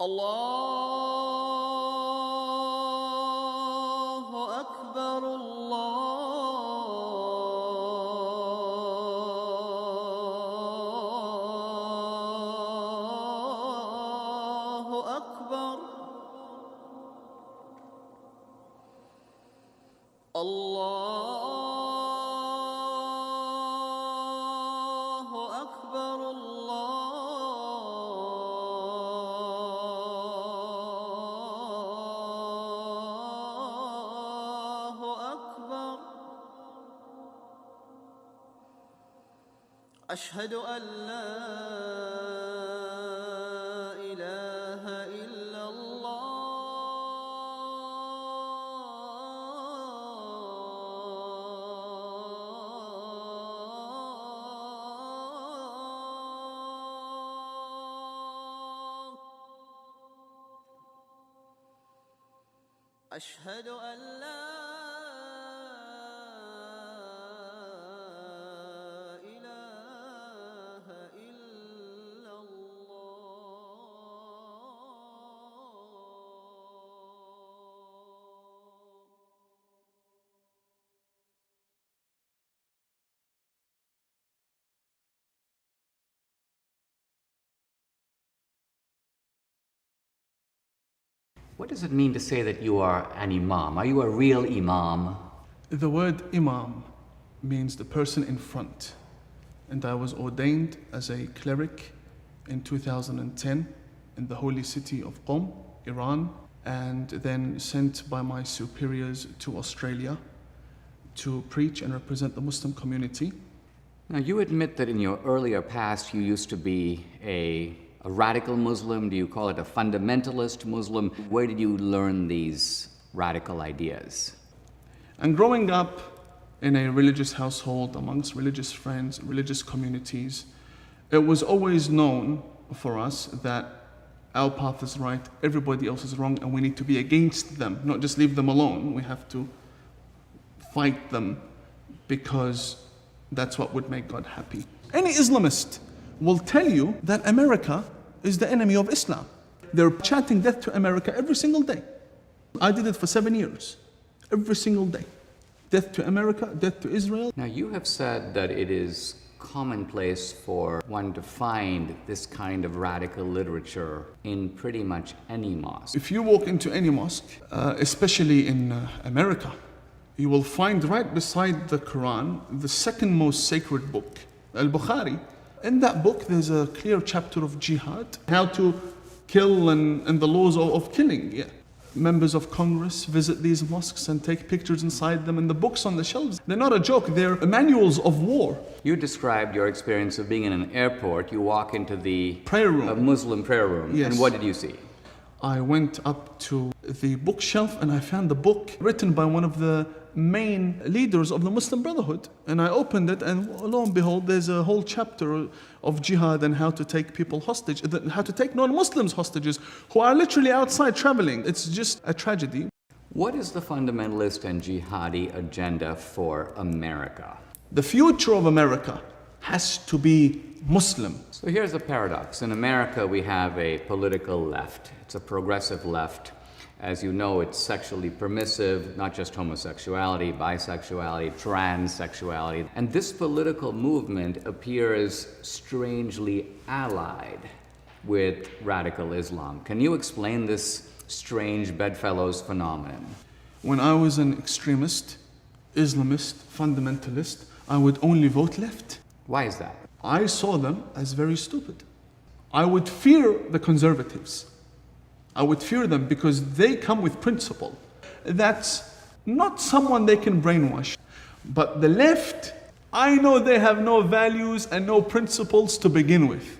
الله أكبر الله أكبر الله أكبر الله أكبر أشهد أن لا إله إلا الله أشهد أن لا إله إلا الله What does it mean to say that you are an imam? Are you a real imam? The word imam means the person in front. And I was ordained as a cleric in 2010 in the holy city of Qom, Iran, and then sent by my superiors to Australia to preach and represent the Muslim community. Now, you admit that in your earlier past you used to be a radical Muslim. Do you call it a fundamentalist Muslim? Where did you learn these radical ideas? And growing up in a religious household, amongst religious friends, religious communities, it was always known for us that our path is right, everybody else is wrong, and we need to be against them, not just leave them alone. We have to fight them because that's what would make God happy. Any Islamist will tell you that America is the enemy of Islam. They're chanting death to America every single day. I did it for 7 years, every single day. Death to America, death to Israel. Now, you have said that it is commonplace for one to find this kind of radical literature in pretty much any mosque. If you walk into any mosque, especially in America, you will find right beside the Quran the second most sacred book, Al-Bukhari. In that book, there's a clear chapter of jihad, how to kill and the laws of killing. Yeah. Members of Congress visit these mosques and take pictures inside them, and the books on the shelves, they're not a joke, they're manuals of war. You described your experience of being in an airport. You walk into the Prayer room. Muslim prayer room. Yes. And what did you see? I went up to the bookshelf and I found the book written by one of the main leaders of the Muslim Brotherhood. And I opened it, and lo and behold, there's a whole chapter of jihad and how to take people hostage, how to take non-Muslims hostages who are literally outside traveling. It's just a tragedy. What is the fundamentalist and jihadi agenda for America? The future of America has to be Muslim. So here's a paradox. In America, we have a political left. It's a progressive left. As you know, it's sexually permissive, not just homosexuality, bisexuality, transsexuality. And this political movement appears strangely allied with radical Islam. Can you explain this strange bedfellows phenomenon? When I was an extremist, Islamist, fundamentalist, I would only vote left. Why is that? I saw them as very stupid. I would fear the conservatives. I would fear them because they come with principle. That's not someone they can brainwash. But the left, I know they have no values and no principles to begin with.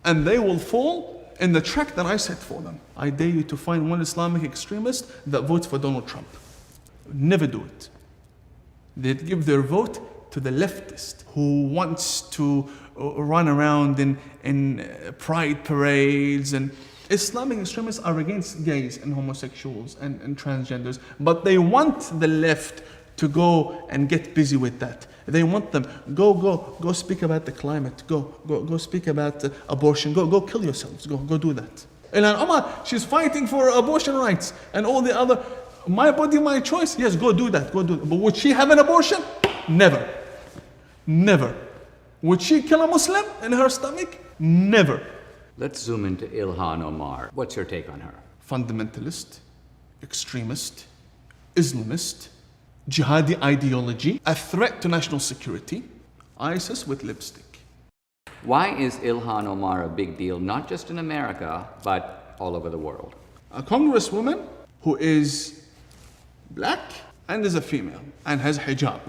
And they will fall in the track that I set for them. I dare you to find one Islamic extremist that votes for Donald Trump. Never do it. They'd give their vote to the leftist who wants to run around in pride parades. And Islamic extremists are against gays and homosexuals and transgenders, but they want the left to go and get busy with that. They want them, go speak about the climate, go speak about abortion, go kill yourselves, go do that. Ilhan Omar, she's fighting for abortion rights and all the other, my body, my choice. Yes, go do that, go do that. But would she have an abortion? Never. Never. Would she kill a Muslim in her stomach? Never. Let's zoom into Ilhan Omar. What's your take on her? Fundamentalist, extremist, Islamist, jihadi ideology, a threat to national security, ISIS with lipstick. Why is Ilhan Omar a big deal, not just in America, but all over the world? A congresswoman who is black and is a female and has hijab.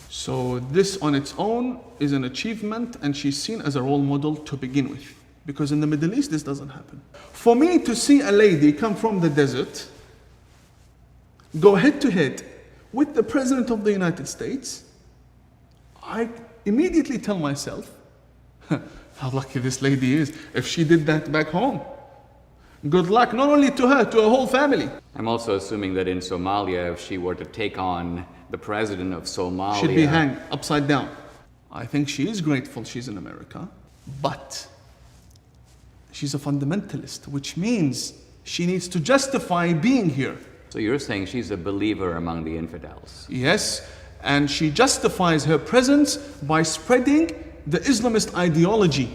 So this on its own is an achievement, and she's seen as a role model to begin with. Because in the Middle East, this doesn't happen. For me to see a lady come from the desert, go head to head with the President of the United States, I immediately tell myself, how lucky this lady is if she did that back home. Good luck, not only to her, to her whole family. I'm also assuming that in Somalia, if she were to take on the president of Somalia... She'd be hanged upside down. I think she is grateful she's in America, but she's a fundamentalist, which means she needs to justify being here. So you're saying she's a believer among the infidels? Yes, and she justifies her presence by spreading the Islamist ideology.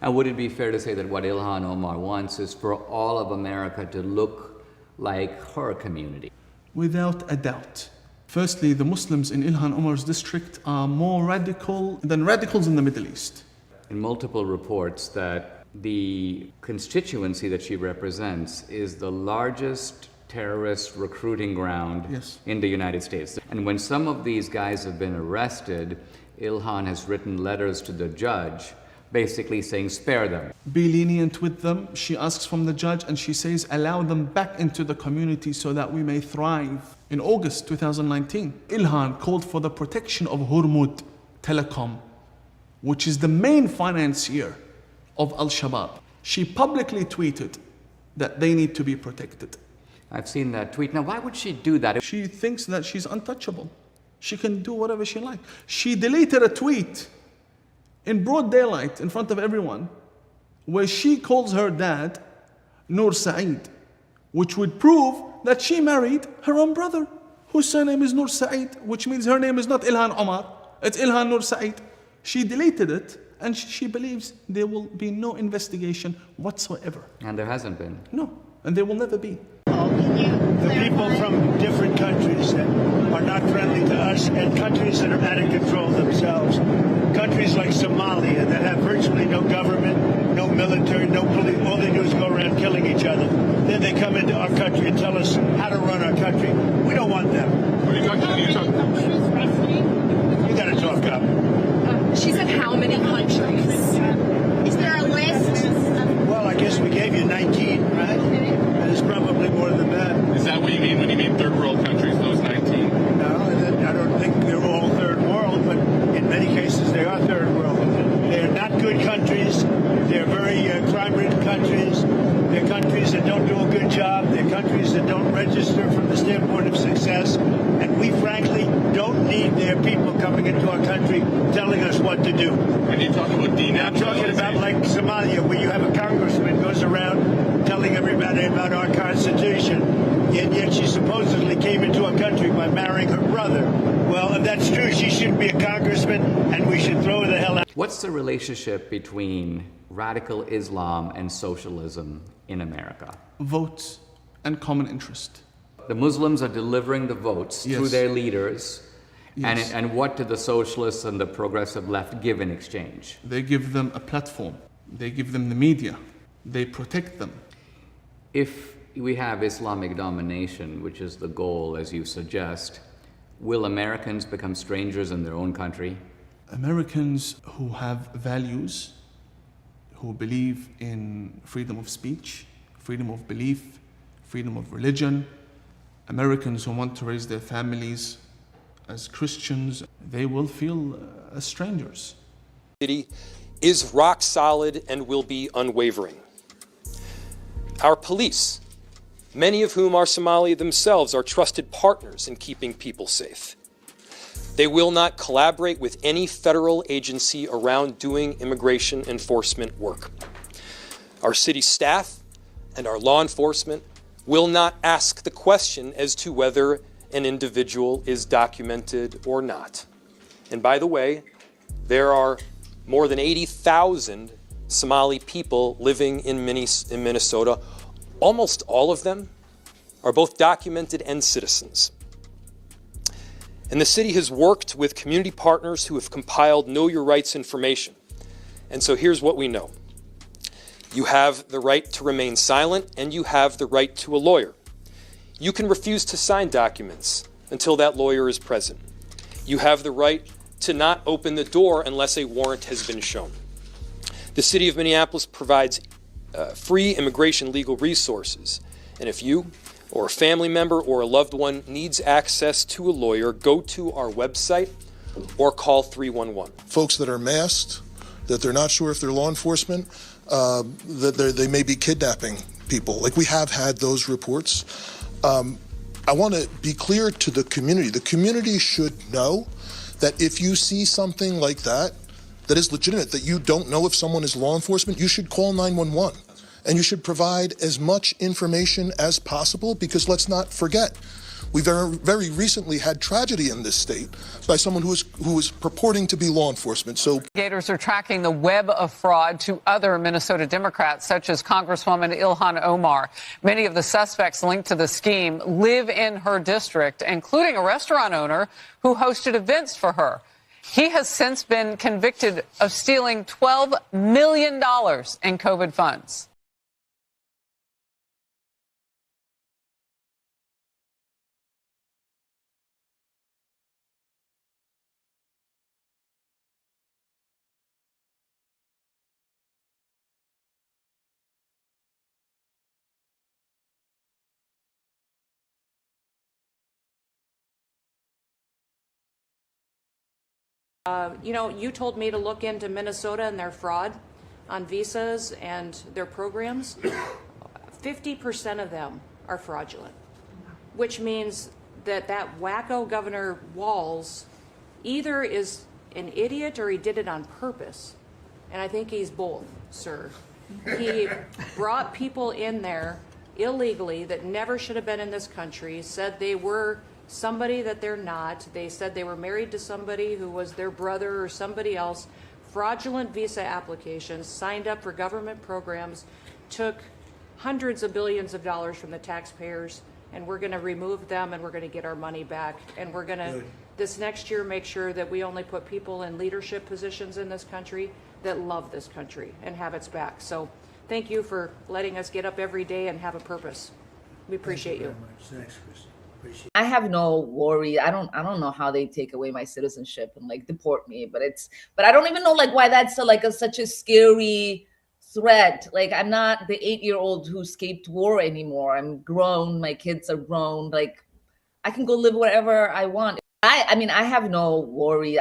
And would it be fair to say that what Ilhan Omar wants is for all of America to look like her community? Without a doubt. Firstly, the Muslims in Ilhan Omar's district are more radical than radicals in the Middle East. In multiple reports that the constituency that she represents is the largest terrorist recruiting ground in the United States. And when some of these guys have been arrested, Ilhan has written letters to the judge basically saying spare them. Be lenient with them, she asks from the judge, and she says allow them back into the community so that we may thrive. In August 2019, Ilhan called for the protection of Hormuz Telecom, which is the main financier of Al-Shabaab. She publicly tweeted that they need to be protected. I've seen that tweet. Now, why would she do that? She thinks that she's untouchable. She can do whatever she likes. She deleted a tweet in broad daylight in front of everyone where she calls her dad Noor Saeed, which would prove that she married her own brother, whose surname is Noor Saeed, which means her name is not Ilhan Omar, it's Ilhan Noor Saeed. She deleted it, and she believes there will be no investigation whatsoever. And there hasn't been. No, and there will never be. The people from different countries that are not friendly to us, and countries that are out of control themselves. Countries like Somalia that have virtually no government, no military, no police. All they do is go around killing each other. Then they come into our country and tell us how to run our country. We don't want them. What are you talking about? You got to talk up. She said how many countries? Is there a list? Well, I guess we gave you 19, right? There's probably more than that. Is that what you mean when you mean third world countries, those 19? No, I don't think they're all third world, but in many cases they are third world. They're not good countries. They're very crime-ridden countries. They're countries that don't do a good job. They're countries that don't register from the standpoint of success. And we, frankly, don't need their people coming into our country telling us what to do. When you talk about denationalization, I'm talking about like Somalia, where you have a congressman goes around telling everybody about our Constitution, and yet she supposedly came into our country by marrying her brother. Well, if that's true, she shouldn't be a congressman, and we should throw her the hell out. What's the relationship between radical Islam and socialism in America? Votes and common interest. The Muslims are delivering the votes through their leaders. Yes. And what do the socialists and the progressive left give in exchange? They give them a platform. They give them the media. They protect them. If we have Islamic domination, which is the goal, as you suggest, will Americans become strangers in their own country? Americans who have values, who believe in freedom of speech, freedom of belief, freedom of religion, Americans who want to raise their families as Christians, they will feel as strangers. City is rock solid and will be unwavering. Our police, many of whom are Somali themselves, are trusted partners in keeping people safe. They will not collaborate with any federal agency around doing immigration enforcement work. Our city staff and our law enforcement will not ask the question as to whether an individual is documented or not. And by the way, there are more than 80,000 Somali people living in Minnesota. Almost all of them are both documented and citizens. And the city has worked with community partners who have compiled Know Your Rights information. And so here's what we know. You have the right to remain silent, and you have the right to a lawyer. You can refuse to sign documents until that lawyer is present. You have the right to not open the door unless a warrant has been shown. The City of Minneapolis provides free immigration legal resources. And if you or a family member or a loved one needs access to a lawyer, go to our website or call 311. Folks that are masked, that they're not sure if they're law enforcement, that they may be kidnapping people. Like, we have had those reports. I want to be clear to the community. The community should know that if you see something like that, that is legitimate, that you don't know if someone is law enforcement, you should call 911. And you should provide as much information as possible, because let's not forget, we very recently had tragedy in this state by someone who was purporting to be law enforcement. So investigators are tracking the web of fraud to other Minnesota Democrats, such as Congresswoman Ilhan Omar. Many of the suspects linked to the scheme live in her district, including a restaurant owner who hosted events for her. He has since been convicted of stealing $12 million in COVID funds. You told me to look into Minnesota and their fraud on visas and their programs. 50% of them are fraudulent, which means that wacko Governor Walz either is an idiot or he did it on purpose. And I think he's both, sir. He brought people in there illegally that never should have been in this country, said they were somebody that they're not. They said they were married to somebody who was their brother or somebody else. Fraudulent visa applications, signed up for government programs, took hundreds of billions of dollars from the taxpayers, and we're going to remove them and we're going to get our money back. And we're going to, this next year, make sure that we only put people in leadership positions in this country that love this country and have its back. So thank you for letting us get up every day and have a purpose. We appreciate you. Thanks, Chris. I have no worry. I don't know how they take away my citizenship and like deport me, but I don't even know like why that's such a scary threat. Like, I'm not the 8-year-old who escaped war anymore. I'm grown. My kids are grown. Like, I can go live wherever I want. I mean, I have no worry.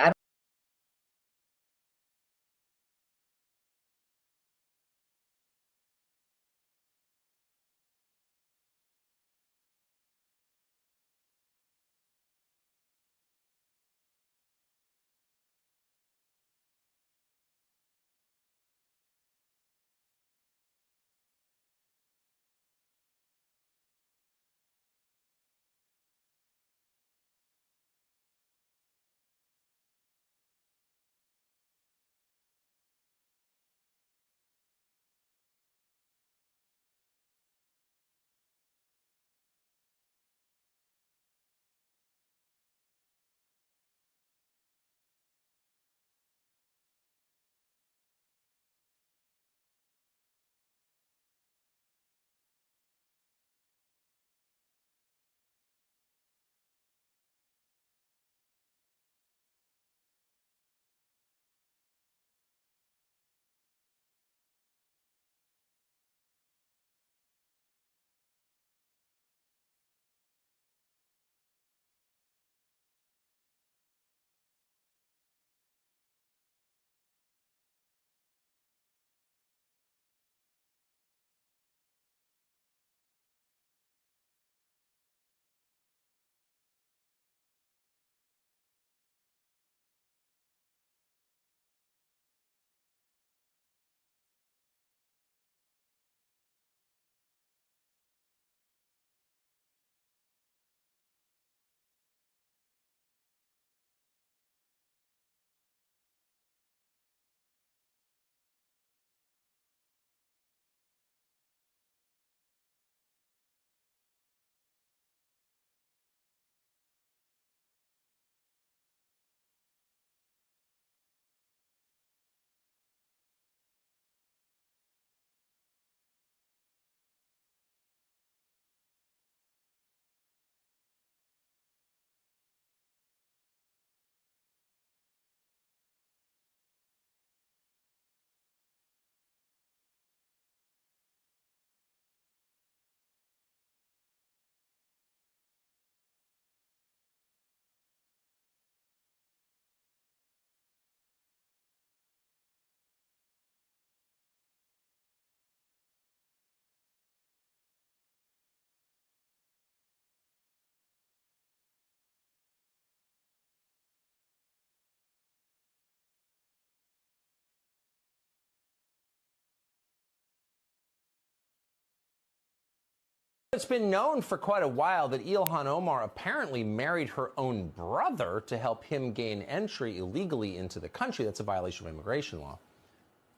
It's been known for quite a while that Ilhan Omar apparently married her own brother to help him gain entry illegally into the country. That's a violation of immigration law.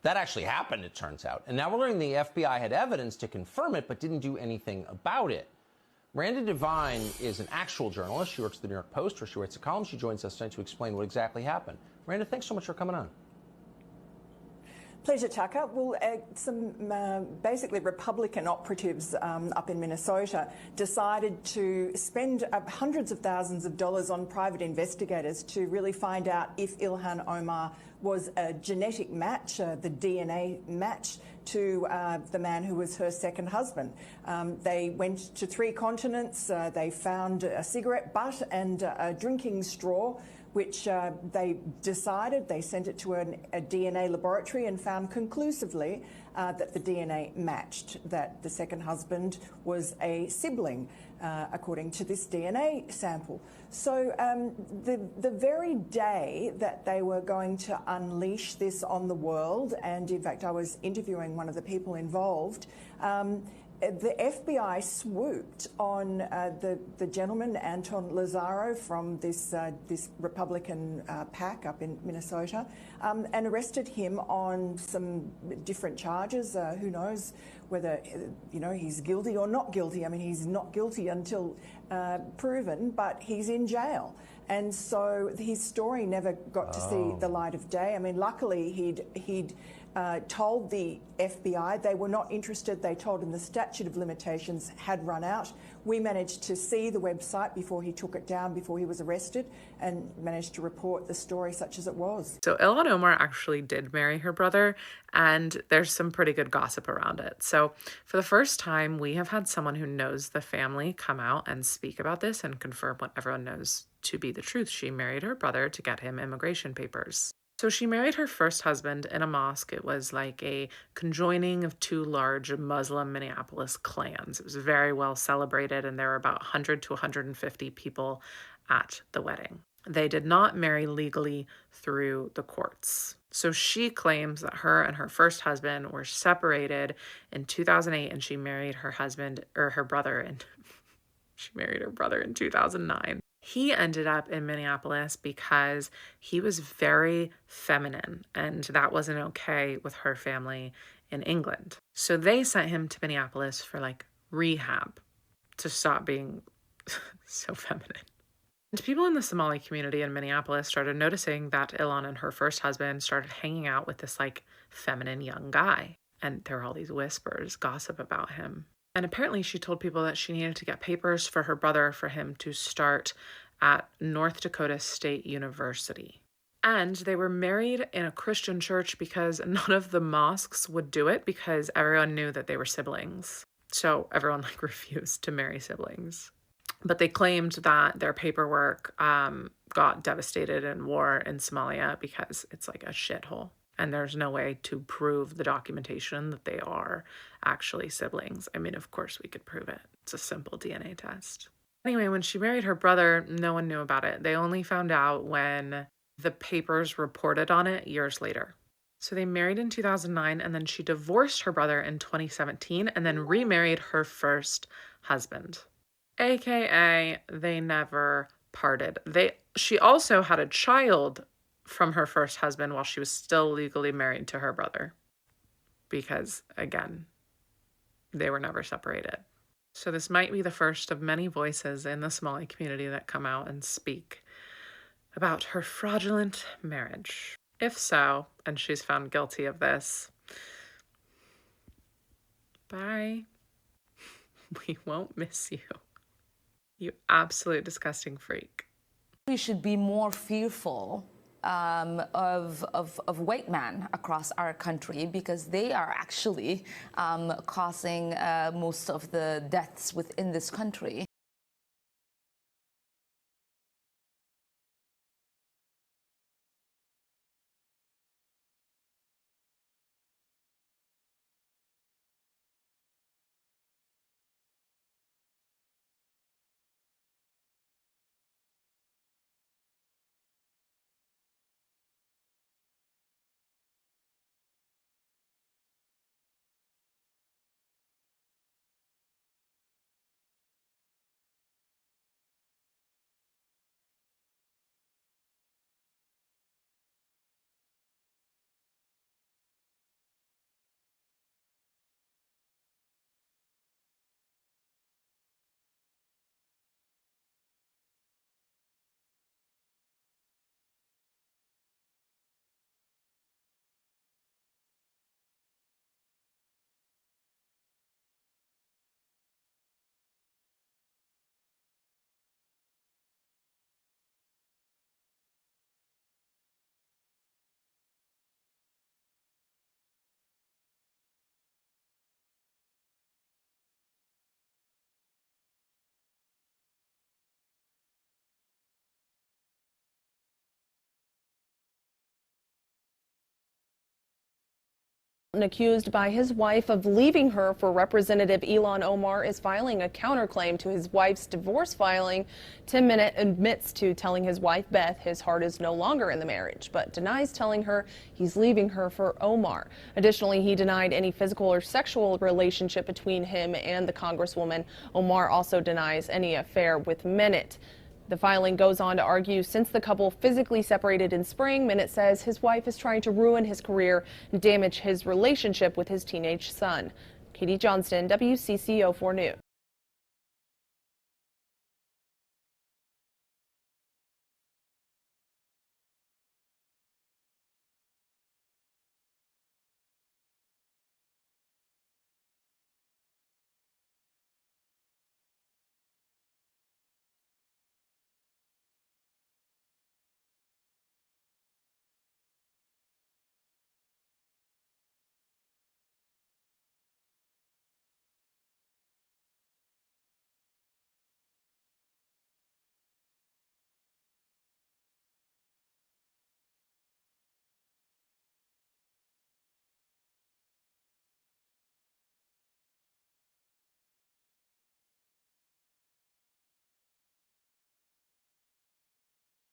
That actually happened, it turns out. And now we're learning the FBI had evidence to confirm it, but didn't do anything about it. Miranda Devine is an actual journalist. She works at the New York Post, where she writes a column. She joins us tonight to explain what exactly happened. Miranda, thanks so much for coming on. Pleasure, Tucker. Well, some basically Republican operatives up in Minnesota decided to spend hundreds of thousands of dollars on private investigators to really find out if Ilhan Omar was a genetic match, the DNA match, to the man who was her second husband. They went to 3 continents. They found a cigarette butt and a drinking straw, which they decided, they sent it to a DNA laboratory and found conclusively that the DNA matched, that the second husband was a sibling, according to this DNA sample. So the very day that they were going to unleash this on the world, and in fact I was interviewing one of the people involved, the FBI swooped on the gentleman, Anton Lazaro, from this Republican PAC up in Minnesota, and arrested him on some different charges. Who knows whether he's guilty or not guilty. I mean, he's not guilty until proven, but he's in jail. And so his story never got to see the light of day. I mean, luckily he'd told the FBI they were not interested. They told him the statute of limitations had run out. We managed to see the website before he took it down, before he was arrested, and managed to report the story such as it was. So Ilhan Omar actually did marry her brother, and there's some pretty good gossip around it. So for the first time, we have had someone who knows the family come out and speak about this and confirm what everyone knows to be the truth. She married her brother to get him immigration papers. So she married her first husband in a mosque. It was like a conjoining of 2 large Muslim Minneapolis clans. It was very well celebrated, and there were about 100 to 150 people at the wedding. They did not marry legally through the courts. So she claims that her and her first husband were separated in 2008, and she married her brother in 2009. He ended up in Minneapolis because he was very feminine, and that wasn't okay with her family in England. So they sent him to Minneapolis for rehab to stop being so feminine. And people in the Somali community in Minneapolis started noticing that Ilhan and her first husband started hanging out with this feminine young guy. And there were all these whispers, gossip about him. And apparently she told people that she needed to get papers for her brother for him to start at North Dakota State University. And they were married in a Christian church because none of the mosques would do it because everyone knew that they were siblings. So everyone refused to marry siblings. But they claimed that their paperwork got devastated in war in Somalia because it's like a shithole. And there's no way to prove the documentation that they are actually siblings. I mean, of course we could prove it. It's a simple DNA test. Anyway, when she married her brother, no one knew about it. They only found out when the papers reported on it years later. So they married in 2009, and then she divorced her brother in 2017 and then remarried her first husband. AKA, they never parted. She also had a child from her first husband while she was still legally married to her brother. Because, again, they were never separated. So this might be the first of many voices in the Somali community that come out and speak about her fraudulent marriage. If so, and she's found guilty of this, bye. We won't miss you. You absolute disgusting freak. We should be more fearful of white men across our country because they are actually causing most of the deaths within this country. Accused by his wife of leaving her for Representative Ilhan Omar is filing a counterclaim to his wife's divorce filing. Tim Minnitt admits to telling his wife, Beth, his heart is no longer in the marriage, but denies telling her he's leaving her for Omar. Additionally, he denied any physical or sexual relationship between him and the Congresswoman. Omar also denies any affair with Minnitt. The filing goes on to argue since the couple physically separated in spring, Minnitt says his wife is trying to ruin his career and damage his relationship with his teenage son. Katie Johnston, WCCO 4 News.